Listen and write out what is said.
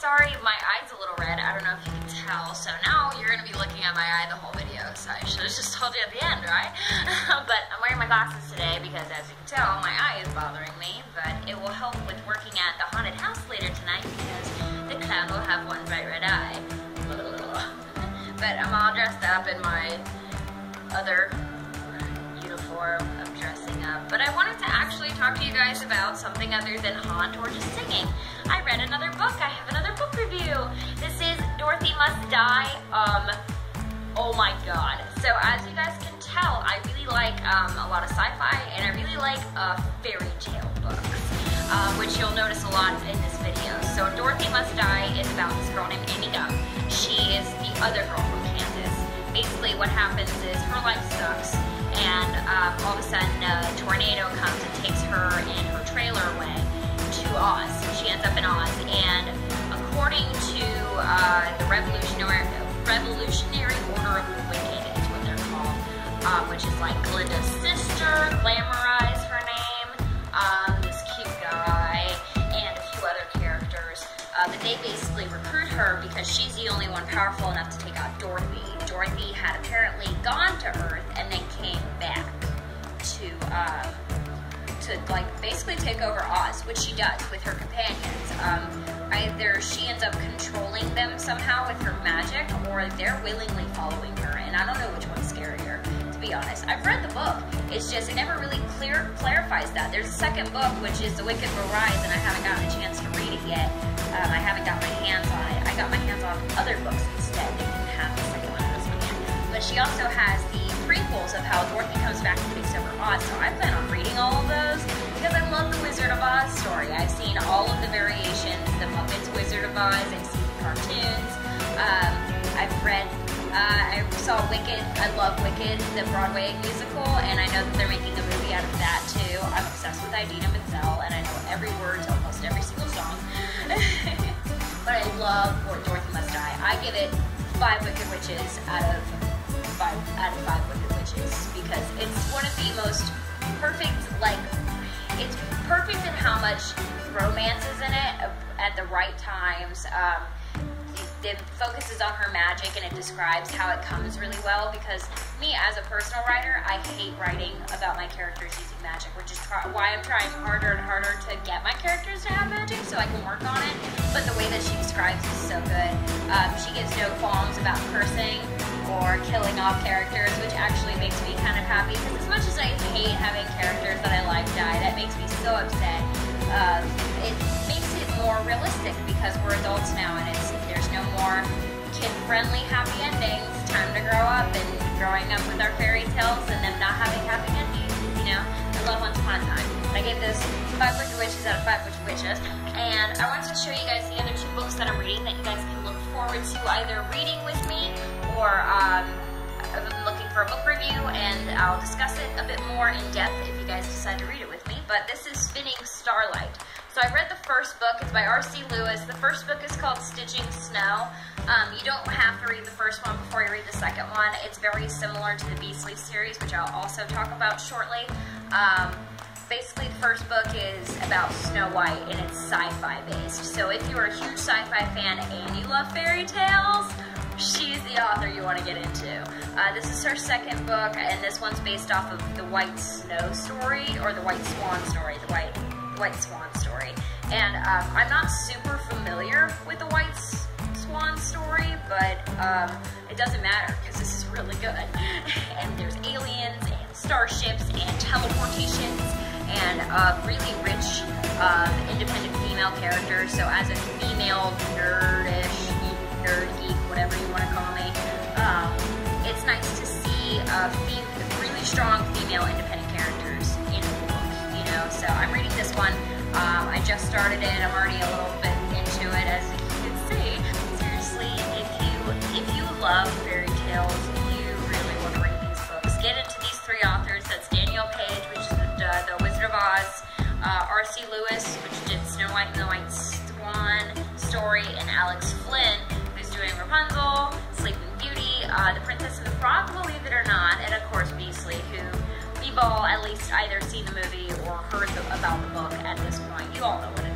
sorry, my eye's a little red. I don't know if you can tell. So now you're going to be looking at my eye the whole video. So I should have just told you at the end, right? But I'm wearing my glasses today because, as you can tell, my eye is bothering me. But it will help with working at the haunted house later tonight because the clown will have one bright red eye. But I'm all dressed up in my other uniform of dressing up. But I wanted to actually talk to you guys about something other than haunt or just singing. I read another book. I have another book review. This is Dorothy Must Die. Oh my god. So as you guys can tell, I really like a lot of sci-fi and I really like fairy tale books, which you'll notice a lot in this video. So Dorothy Must Die is about this girl named Amy Dunn. She is the other girl from Kansas. Basically what happens is her life sucks and all of a sudden a tornado comes and takes her and her trailer away to Oz. She ends up in Oz, and according to the Revolutionary Order of the Wicked is what they're called, which is like Glinda's sister, Glamorize her name, this cute guy, and a few other characters. But they basically recruit her because she's the only one powerful enough to take out Dorothy. Dorothy had apparently gone to Earth and then came back to like basically take over Oz, which she does with her companions. Either she ends up controlling them somehow with her magic, or they're willingly following her, and I don't know which one's scarier, to be honest. I've read the book, it's just, it never really clarifies that. There's a second book, which is The Wicked Will Rise, and I haven't gotten a chance to read it yet. I haven't got my hands on it. I got my hands on other books instead. They didn't have the second one of this one yet. But she also has the prequels of how Dorothy comes back and takes over Oz, so I plan on reading all of those because I love the Wizard of Oz story. I've seen all of the variations, the Muppets Wizard of Oz, I've seen the cartoons, I've read, I saw Wicked, I love Wicked, the Broadway musical, and I know that they're making a movie out of that too. I'm obsessed with Idina Menzel, and I know every word to almost every single song. But I love Dorothy Must Die. I give it 5 Wicked Witches out of 5 Wicked Witches because it's one of the most perfect, like, it's perfect in how much romance is in it at the right times. It focuses on her magic and it describes how it comes really well because me as a personal writer, I hate writing about my characters using magic, which is why I'm trying harder and harder to get my characters to have magic so I can work on it. But the way that she describes is so good. She gives no qualms about cursing or killing off characters, which actually makes me kind of happy because as much as I hate having characters that I like die, that makes me so upset. It makes it more realistic because we're adults now and there's no more kid-friendly happy endings. It's time to grow up, and growing up with our fairy tales and them not having happy endings, you know. I love Once Upon a Time. I gave this 5 Wicked Witches out of 5 Wicked Witches, and I wanted to show you guys the other 2 books that I'm reading that you guys can look forward to either reading with me or I'm looking for a book review, and I'll discuss it a bit more in depth if you guys decide to read it with me. But this is Spinning Starlight. So I read the first book. It's by R.C. Lewis. The first book is called Stitching Snow. You don't have to read the first one before you read the second one. It's very similar to the Beastly series, which I'll also talk about shortly. Basically, the first book is about Snow White, and it's sci-fi based. So if you're a huge sci-fi fan and you love fairy tales, she's the author you want to get into. This is her second book, and this one's based off of the White Snow story, or the White Swan story, the White Swan story. And I'm not super familiar with the White Swan story, but it doesn't matter because this is really good. And there's aliens and starships and teleportations and really rich independent female characters. So as a female nerd geek, whatever you want to call me, it's nice to see really strong female independent characters in a book, you know. So I'm reading this one. I just started it. I'm already a little bit into it, as you can see. Seriously, if you love fairy tales, you really want to read these books. Get into these 3 authors. That's Danielle Page, which is the Wizard of Oz, R.C. Lewis, which did Snow White and the White Swan story, and Alex Flynn, who's doing Rapunzel, Sleeping Beauty, The Princess and the Frog, believe it or not, and of course Beastly, who we've all at least either seen the movie or heard about the book at this point. You all know what it